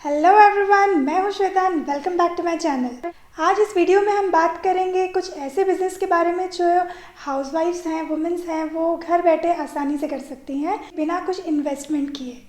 Hello everyone, मैं हूं Shweta. Welcome back to my channel. आज इस वीडियो में हम बात करेंगे कुछ ऐसे बिजनेस के बारे में जो हाउसवाइफ्स हैं, वुमेन्स हैं, वो घर बैठे आसानी से कर सकती हैं बिना कुछ इन्वेस्टमेंट किए।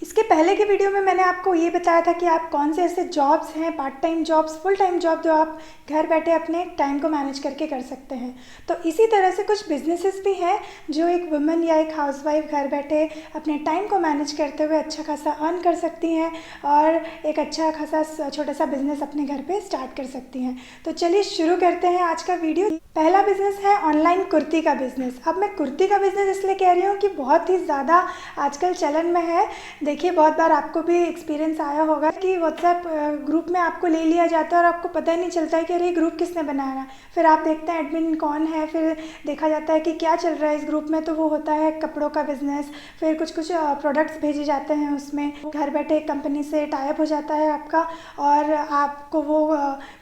इसके पहले के वीडियो में मैंने आपको ये बताया था कि आप कौन से ऐसे जॉब्स हैं, part time jobs, full time job, जो आप घर बैठे अपने टाइम को मैनेज करके कर सकते हैं। तो इसी तरह से कुछ बिजनेसेस भी हैं जो एक वुमेन या एक हाउसवाइफ घर बैठे अपने टाइम को मैनेज करते हुए अच्छा खासा अर्न कर सकती हैं और एक अच्छा खासा छोटा सा बिजनेस अपने घर पे स्टार्ट कर सकती हैं। तो चलिए शुरू करते हैं आज का वीडियो। पहला बिजनेस है ऑनलाइन कुर्ती का बिजनेस। अब मैं कुर्ती का बिजनेस इसलिए कह रही हूँ कि बहुत ही ज़्यादा आजकल चलन में है। देखिए, बहुत बार आपको भी एक्सपीरियंस आया होगा कि व्हाट्सएप ग्रुप में आपको ले लिया जाता है और आपको पता ही नहीं चलता है कि अरे ग्रुप किसने बनाया है। फिर आप देखते हैं एडमिन कौन है, फिर देखा जाता है कि क्या चल रहा है इस ग्रुप में। तो वो होता है कपड़ों का बिजनेस। फिर कुछ प्रोडक्ट्स भेजे जाते हैं, उसमें घर बैठे कंपनी से टाइप हो जाता है आपका और आपको वो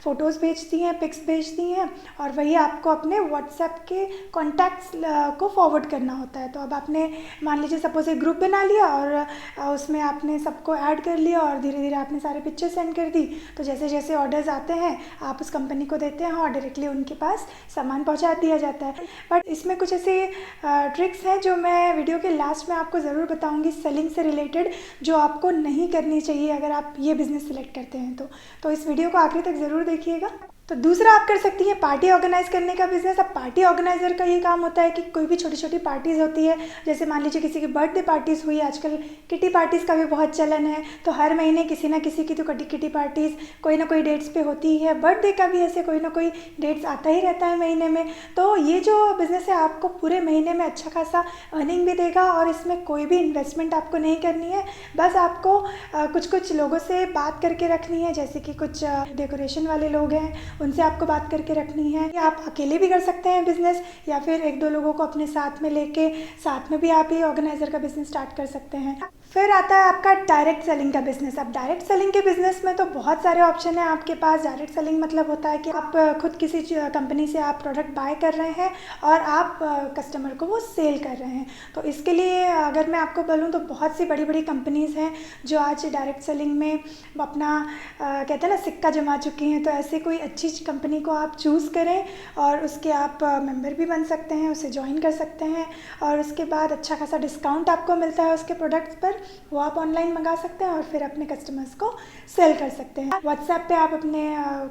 फ़ोटोज़ भेजती हैं, पिक्स भेजती हैं और वही आपको अपने व्हाट्सएप के कॉन्टैक्ट्स को फॉरवर्ड करना होता है। तो अब आपने मान लीजिए सपोज एक ग्रुप बना लिया और उसमें आपने सबको ऐड कर लिया और धीरे धीरे आपने सारे पिक्चर सेंड कर दी। तो जैसे जैसे ऑर्डर्स आते हैं आप उस कंपनी को देते हैं और डायरेक्टली उनके पास सामान पहुंचा दिया जाता है। बट इसमें कुछ ऐसे ट्रिक्स हैं जो मैं वीडियो के लास्ट में आपको ज़रूर बताऊंगी, सेलिंग से रिलेटेड, जो आपको नहीं करनी चाहिए अगर आप ये बिज़नेस सिलेक्ट करते हैं तो इस वीडियो को आखिर तक ज़रूर देखिएगा। तो दूसरा आप कर सकती हैं पार्टी ऑर्गेनाइज करने का बिजनेस। अब पार्टी ऑर्गेनाइजर का ये काम होता है कि कोई भी छोटी छोटी पार्टीज़ होती है, जैसे मान लीजिए किसी की बर्थडे पार्टीज़ हुई, आजकल किटी पार्टीज़ का भी बहुत चलन है। तो हर महीने किसी ना किसी की तो किटी पार्टीज़ कोई ना कोई डेट्स पे होती ही है। बर्थडे का भी ऐसे कोई ना कोई डेट्स आता ही रहता है महीने में। तो ये जो बिज़नेस है आपको पूरे महीने में अच्छा खासा अर्निंग भी देगा और इसमें कोई भी इन्वेस्टमेंट आपको नहीं करनी है। बस आपको कुछ लोगों से बात करके रखनी है, जैसे कि कुछ डेकोरेशन वाले लोग हैं, उनसे आपको बात करके रखनी है। या आप अकेले भी कर सकते हैं बिजनेस, या फिर एक दो लोगों को अपने साथ में लेके साथ में भी आप ये ऑर्गेनाइजर का बिजनेस स्टार्ट कर सकते हैं। फिर आता है आपका डायरेक्ट सेलिंग का बिजनेस। अब डायरेक्ट सेलिंग के बिजनेस में तो बहुत सारे ऑप्शन हैं आपके पास। डायरेक्ट सेलिंग मतलब होता है कि आप खुद किसी कंपनी से आप प्रोडक्ट बाय कर रहे हैं और आप कस्टमर को वो सेल कर रहे हैं। तो इसके लिए अगर मैं आपको बोलूँ तो बहुत सी बड़ी बड़ी कंपनीज़ हैं जो आज डायरेक्ट सेलिंग में अपना कहते हैं ना सिक्का जमा चुकी हैं। तो ऐसे कोई अच्छी कंपनी को आप चूज़ करें और उसके आप मेंबर भी बन सकते हैं, उसे ज्वाइन कर सकते हैं और उसके बाद अच्छा खासा डिस्काउंट आपको मिलता है उसके प्रोडक्ट्स पर। वो आप ऑनलाइन मंगा सकते हैं और फिर अपने कस्टमर्स को सेल कर सकते हैं। व्हाट्सएप पे आप अपने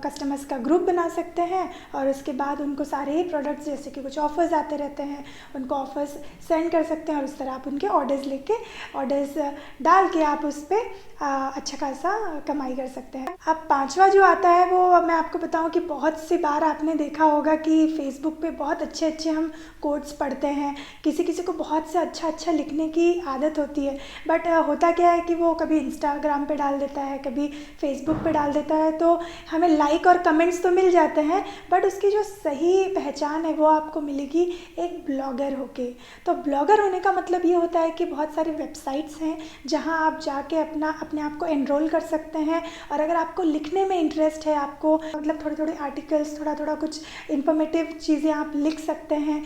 कस्टमर्स का ग्रुप बना सकते हैं और उसके बाद उनको सारे ही प्रोडक्ट्स, जैसे कि कुछ ऑफ़र्स आते रहते हैं, उनको ऑफ़र्स सेंड कर सकते हैं और उस तरह आप उनके ऑर्डर्स डाल के आप उस पर अच्छा खासा कमाई कर सकते हैं। अब पांचवा जो आता है वो मैं आपको बताऊं कि बहुत सी बार आपने देखा होगा कि फेसबुक पे बहुत अच्छे अच्छे हम कोट्स पढ़ते हैं। किसी किसी को बहुत से अच्छा लिखने की आदत होती है, बट होता क्या है कि वो कभी इंस्टाग्राम पे डाल देता है, कभी फेसबुक पे डाल देता है। तो हमें लाइक और कमेंट्स तो मिल जाते हैं, बट उसकी जो सही पहचान है वो आपको मिलेगी एक ब्लॉगर होके। तो ब्लॉगर होने का मतलब ये होता है कि बहुत सारी वेबसाइट्स हैं जहाँ आप जाके अपने आप को एनरोल कर सकते हैं। और अगर आपको लिखने में इंटरेस्ट है, आपको मतलब थोड़े थोड़े आर्टिकल्स, थोड़ा कुछ इन्फॉर्मेटिव चीज़ें आप लिख सकते हैं,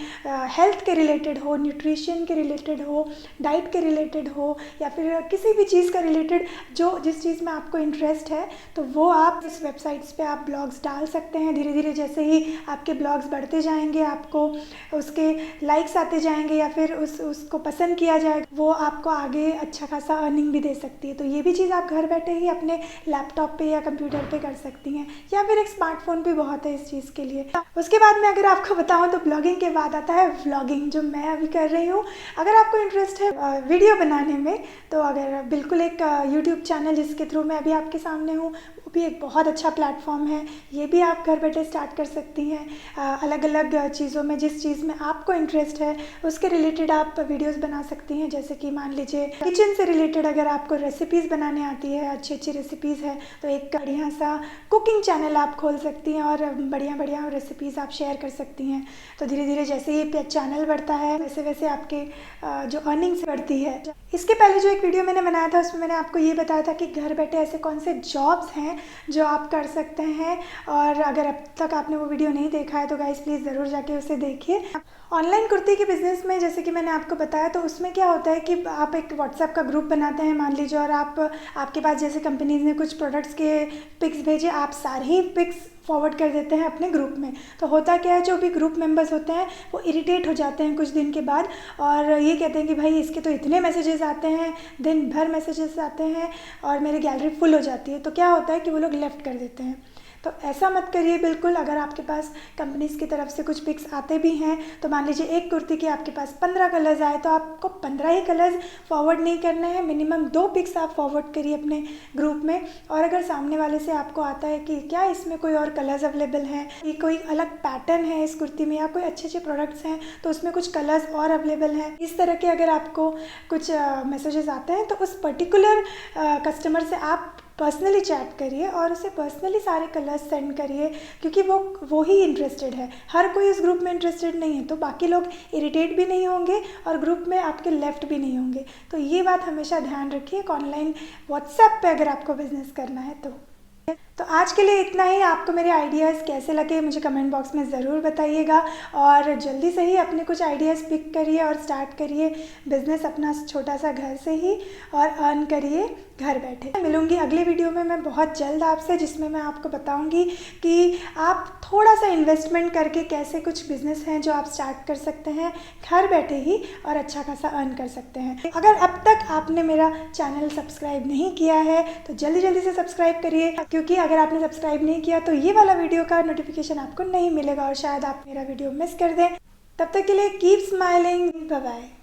हेल्थ के रिलेटेड हो, न्यूट्रिशन के रिलेटेड हो, डाइट के रिलेटेड हो, या फिर किसी भी चीज़ का रिलेटेड, जिस चीज़ में आपको इंटरेस्ट है, तो वो आप इस वेबसाइट्स पे आप ब्लॉग्स डाल सकते हैं। धीरे धीरे जैसे ही आपके ब्लॉग्स बढ़ते जाएंगे, आपको उसके लाइक्स आते जाएंगे या फिर उसको पसंद किया जाएगा, वो आपको आगे अच्छा खासा अर्निंग भी दे सकती है। तो ये भी चीज़ आप घर बैठे ही अपने लैपटॉप पे या कंप्यूटर पे कर सकती हैं, या फिर एक स्मार्टफोन भी बहुत है इस चीज़ के लिए। उसके बाद में अगर आपको बताऊं तो ब्लॉगिंग के बाद आता है व्लॉगिंग, जो मैं अभी कर रही हूँ। अगर आपको इंटरेस्ट है वीडियो बनाने में, तो अगर बिल्कुल एक यूट्यूब चैनल जिसके थ्रू मैं अभी आपके सामने हूँ, वो भी एक बहुत अच्छा प्लेटफॉर्म है। ये भी आप घर बैठे स्टार्ट कर सकती हैं। अलग अलग चीज़ों में, जिस चीज़ में आपको इंटरेस्ट है उसके रिलेटेड आप वीडियोस बना सकती हैं। जैसे कि मान लीजिए किचन से रिलेटेड अगर आपको रेसिपीज़ बनाने आती है, अच्छी अच्छी रेसिपीज़ है, तो एक बढ़िया सा कुकिंग चैनल आप खोल सकती हैं और बढ़िया रेसिपीज़ आप शेयर कर सकती हैं। तो धीरे धीरे जैसे ये चैनल बढ़ता है वैसे वैसे आपके जो अर्निंग्स बढ़ती है। इसके पहले पहले जो एक वीडियो मैंने बनाया था उसमें मैंने आपको ये बताया था कि घर बैठे ऐसे कौन से जॉब्स हैं जो आप कर सकते हैं, और अगर अब तक आपने वो वीडियो नहीं देखा है तो गाइस प्लीज़ ज़रूर जाके उसे देखिए। ऑनलाइन कुर्ती के बिज़नेस में जैसे कि मैंने आपको बताया, तो उसमें क्या होता है कि आप एक व्हाट्सएप का ग्रुप बनाते हैं मान लीजिए, और आपके पास जैसे कंपनीज़ ने कुछ प्रोडक्ट्स के पिक्स भेजे, आप सारे ही पिक्स फॉरवर्ड कर देते हैं अपने ग्रुप में। तो होता क्या है, जो भी ग्रुप मेंबर्स होते हैं वो इरिटेट हो जाते हैं कुछ दिन के बाद, और ये कहते हैं कि भाई इसके तो इतने मैसेजेस आते हैं, दिन भर मैसेजेस आते हैं और मेरी गैलरी फुल हो जाती है। तो क्या होता है कि वो लोग लेफ़्ट कर देते हैं। तो ऐसा मत करिए बिल्कुल। अगर आपके पास कंपनीज़ की तरफ से कुछ पिक्स आते भी हैं, तो मान लीजिए एक कुर्ती के आपके पास 15 कलर्स आए, तो आपको 15 ही कलर्स फॉरवर्ड नहीं करने हैं, मिनिमम 2 पिक्स आप फॉरवर्ड करिए अपने ग्रुप में। और अगर सामने वाले से आपको आता है कि क्या इसमें कोई और कलर्स अवेलेबल हैं, कि कोई अलग पैटर्न है इस कुर्ती में, या कोई अच्छे अच्छे प्रोडक्ट्स हैं तो उसमें कुछ कलर्स और अवेलेबल हैं, इस तरह के अगर आपको कुछ मैसेजेस आते हैं, तो उस पर्टिकुलर कस्टमर से आप पर्सनली चैट करिए और उसे पर्सनली सारे कलर्स सेंड करिए, क्योंकि वो ही इंटरेस्टेड है। हर कोई इस ग्रुप में इंटरेस्टेड नहीं है, तो बाकी लोग इरिटेट भी नहीं होंगे और ग्रुप में आपके लेफ़्ट भी नहीं होंगे। तो ये बात हमेशा ध्यान रखिए ऑनलाइन व्हाट्सएप पे अगर आपको बिज़नेस करना है तो आज के लिए इतना ही। आपको मेरे आइडियाज़ कैसे लगे मुझे कमेंट बॉक्स में ज़रूर बताइएगा, और जल्दी से ही अपने कुछ आइडियाज़ पिक करिए और स्टार्ट करिए बिज़नेस अपना छोटा सा घर से ही, और अर्न करिए घर बैठे। मिलूंगी अगले वीडियो में मैं बहुत जल्द आपसे, जिसमें मैं आपको बताऊंगी कि आप थोड़ा सा इन्वेस्टमेंट करके कैसे कुछ बिज़नेस हैं जो आप स्टार्ट कर सकते हैं घर बैठे ही और अच्छा खासा अर्न कर सकते हैं। अगर अब तक आपने मेरा चैनल सब्सक्राइब नहीं किया है तो जल्दी जल्दी से सब्सक्राइब करिए, क्योंकि अगर आपने सब्सक्राइब नहीं किया तो ये वाला वीडियो का नोटिफिकेशन आपको नहीं मिलेगा और शायद आप मेरा वीडियो मिस कर दें। तब तक के लिए कीप स्माइलिंग, बाय बाय।